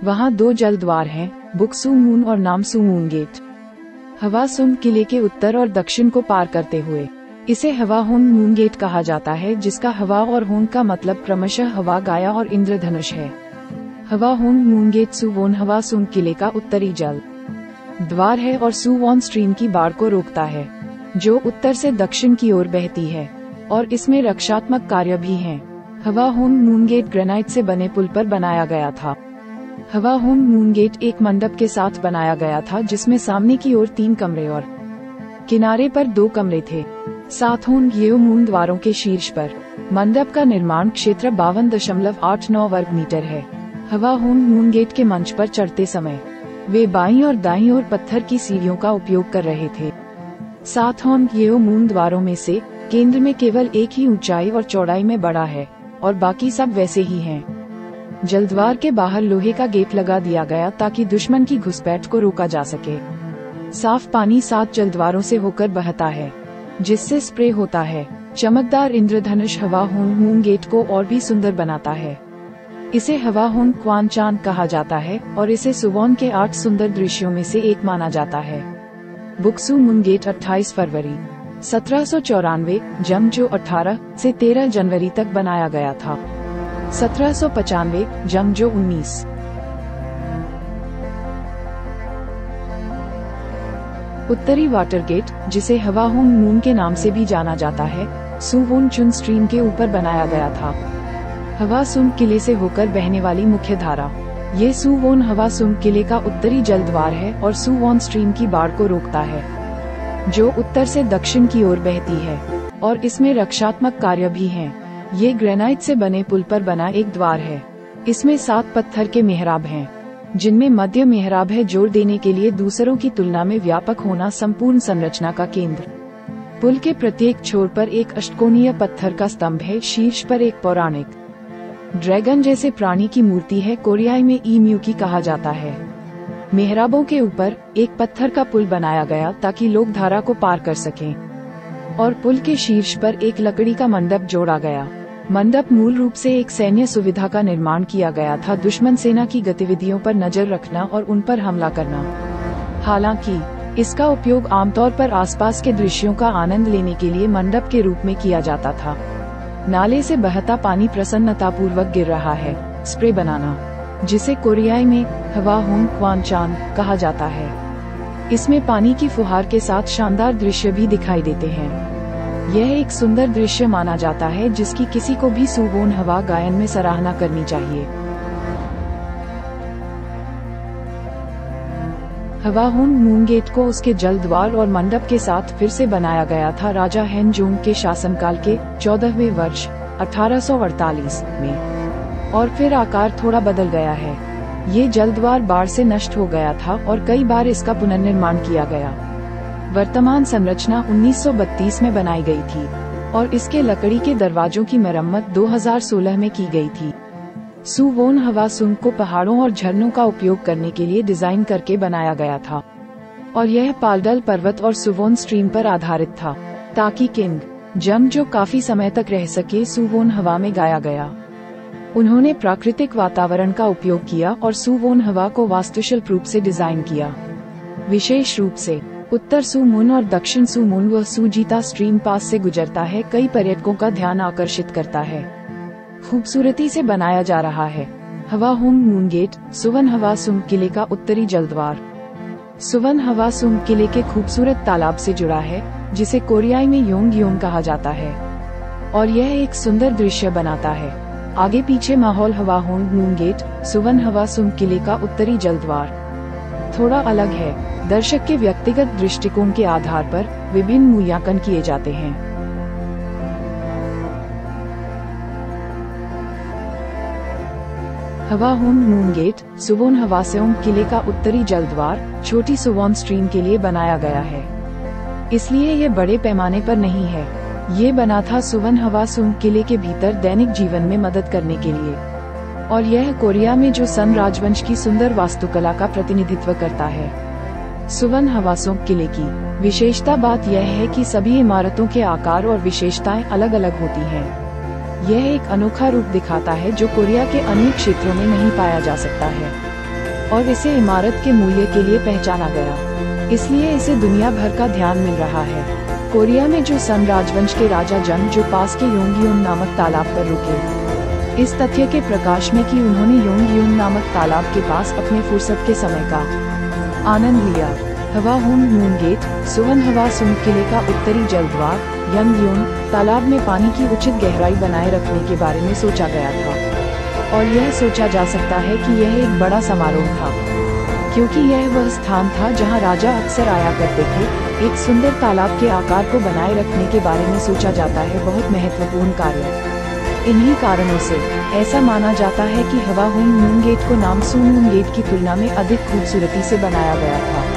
वहाँ 2 जल द्वार हैं, बुक्सू मून और नामसू मून गेट। हवासुम किले के उत्तर और दक्षिण को पार करते हुए इसे हवाहोन मून गेट कहा जाता है, जिसका हवा और होन का मतलब क्रमशः हवा, गाया और इंद्रधनुष है। हवाहोन मून गेट सुवोन हवासुम किले का उत्तरी जल द्वार है और सुवोन स्ट्रीम की बाढ़ को रोकता है, जो उत्तर से दक्षिण की ओर बहती है, और इसमें रक्षात्मक कार्य भी हैं। हवाहोन मून गेट ग्रेनाइट से बने पुल पर बनाया गया था। हवाहोन मून गेट एक मंडप के साथ बनाया गया था, जिसमें सामने की ओर 3 कमरे और किनारे पर 2 कमरे थे। साथोन येओ मून द्वारों के शीर्ष पर मंडप का निर्माण क्षेत्र 52.89 वर्ग मीटर है। हवाहोन मून गेट के मंच पर चढ़ते समय वे बाईं और दाईं ओर पत्थर की सीढ़ियों का उपयोग कर रहे थे। साथोन येओ मून द्वारों में से केंद्र में केवल एक ही ऊंचाई और चौड़ाई में बड़ा है और बाकी सब वैसे ही हैं। जलद्वार के बाहर लोहे का गेट लगा दिया गया ताकि दुश्मन की घुसपैठ को रोका जा सके। साफ पानी 7 जलद्वारों से होकर बहता है, जिससे स्प्रे होता है। चमकदार इंद्रधनुष हवाहोन मून गेट को और भी सुंदर बनाता है। इसे हवाहोन क्वानचान कहा जाता है और इसे सुवोन के 8 सुंदर दृश्यों में से एक माना जाता है। बुक्सू मून गेट 28 फरवरी 1794 जमजो 18 से 13 जनवरी तक बनाया गया था। 1795 जमजो 19। उत्तरी वाटर गेट, जिसे हवाहोन मून के नाम से भी जाना जाता है, सुवोन चुन स्ट्रीम के ऊपर बनाया गया था। हवासुम किले से होकर बहने वाली मुख्य धारा ये सुवोन हवासुम किले का उत्तरी जल द्वार है और सुवोन स्ट्रीम की बाढ़ को रोकता है, जो उत्तर से दक्षिण की ओर बहती है, और इसमें रक्षात्मक कार्य भी हैं। ये ग्रेनाइट से बने पुल पर बना एक द्वार है। इसमें 7 पत्थर के मेहराब हैं, जिनमें मध्य मेहराब है जोर देने के लिए दूसरों की तुलना में व्यापक होना संपूर्ण संरचना का केंद्र। पुल के प्रत्येक छोर पर एक अष्टकोणीय पत्थर का स्तंभ है। शीर्ष पर एक पौराणिक ड्रैगन जैसे प्राणी की मूर्ति है। कोरियाई में ईम्यूकी कहा जाता है। मेहराबों के ऊपर एक पत्थर का पुल बनाया गया ताकि लोग धारा को पार कर सकें, और पुल के शीर्ष पर एक लकड़ी का मंडप जोड़ा गया। मंडप मूल रूप से एक सैन्य सुविधा का निर्माण किया गया था, दुश्मन सेना की गतिविधियों पर नजर रखना और उन पर हमला करना। हालांकि इसका उपयोग आमतौर पर आसपास के दृश्यों का आनंद लेने के लिए मंडप के रूप में किया जाता था। नाले से बहता पानी प्रसन्नतापूर्वक गिर रहा है। स्प्रे बनाना, जिसे कोरियाई में हवाहोन क्वानचान कहा जाता है, इसमें पानी की फुहार के साथ शानदार दृश्य भी दिखाई देते हैं। यह एक सुंदर दृश्य माना जाता है, जिसकी किसी को भी सुवोन हवा गायन में सराहना करनी चाहिए। हवाहोन मून गेट को उसके जल द्वार और मंडप के साथ फिर से बनाया गया था राजा हेनजोंग के शासनकाल के 14वें वर्ष 1848 में, और फिर आकार थोड़ा बदल गया है। ये जल द्वार बाढ़ से नष्ट हो गया था और कई बार इसका पुनर्निर्माण किया गया। वर्तमान संरचना 1932 में बनाई गई थी और इसके लकड़ी के दरवाजों की मरम्मत 2016 में की गई थी। सुवोन हवासुम को पहाड़ों और झरनों का उपयोग करने के लिए डिजाइन करके बनाया गया था, और यह पालडल पर्वत और सुवोन स्ट्रीम पर आधारित था, ताकि किंग जम जो काफी समय तक रह सके सुवोन हवा में गाया गया। उन्होंने प्राकृतिक वातावरण का उपयोग किया और सुवोन हवा को वास्तुशिल्प रूप से डिजाइन किया। विशेष रूप से उत्तर सुमून और दक्षिण सुमून व सुजीता स्ट्रीम पास से गुजरता है, कई पर्यटकों का ध्यान आकर्षित करता है। खूबसूरती से बनाया जा रहा है। हवाहोन मून गेट सुवन हवासुम किले का उत्तरी जलद्वार सुवन हवासुम किले के खूबसूरत तालाब से जुड़ा है, जिसे कोरियाई में योंगयोंग कहा जाता है, और यह एक सुंदर दृश्य बनाता है। आगे पीछे माहौल हवाहोन मून गेट सुवन हवासुम किले का उत्तरी जलद्वार थोड़ा अलग है। दर्शक के व्यक्तिगत दृष्टिकोण के आधार पर विभिन्न मूल्यांकन किए जाते हैं। हवाहोन मून गेट सुवोन हवासुम किले का उत्तरी जलद्वार छोटी सुवोन स्ट्रीम के लिए बनाया गया है, इसलिए यह बड़े पैमाने पर नहीं है। ये बना था सुवन हवासुम किले के भीतर दैनिक जीवन में मदद करने के लिए, और यह कोरिया में जो सन राजवंश की सुंदर वास्तुकला का प्रतिनिधित्व करता है। सुवन हवासुम किले की विशेषता बात यह है कि सभी इमारतों के आकार और विशेषताएं अलग अलग होती हैं। यह एक अनोखा रूप दिखाता है जो कोरिया के अन्य क्षेत्रों में नहीं पाया जा सकता है। और इसे इमारत के मूल्य के लिए पहचाना गया, इसलिए इसे दुनिया भर का ध्यान मिल रहा है। कोरिया में जो सन राजवंश के राजा जंग जो पास के योंगयॉन नामक तालाब पर रुके, इस तथ्य के प्रकाश में कि उन्होंने योंगयॉन नामक तालाब के पास अपने फुर्सत के समय का आनंद लिया। हवाहोन मून गेट, सुवन हवासुम किले का उत्तरी जलद्वार यंगयॉन तालाब में पानी की उचित गहराई बनाए रखने के बारे में सोचा गया था, और यह सोचा जा सकता है कि यह एक बड़ा समारोह था, क्योंकि यह वह स्थान था जहां राजा अक्सर आया करते थे। एक सुंदर तालाब के आकार को बनाए रखने के बारे में सोचा जाता है बहुत महत्वपूर्ण कार्य। इन्हीं कारणों से ऐसा माना जाता है कि हवाहोन मून गेट को नामसून मून गेट की तुलना में अधिक खूबसूरती से बनाया गया था।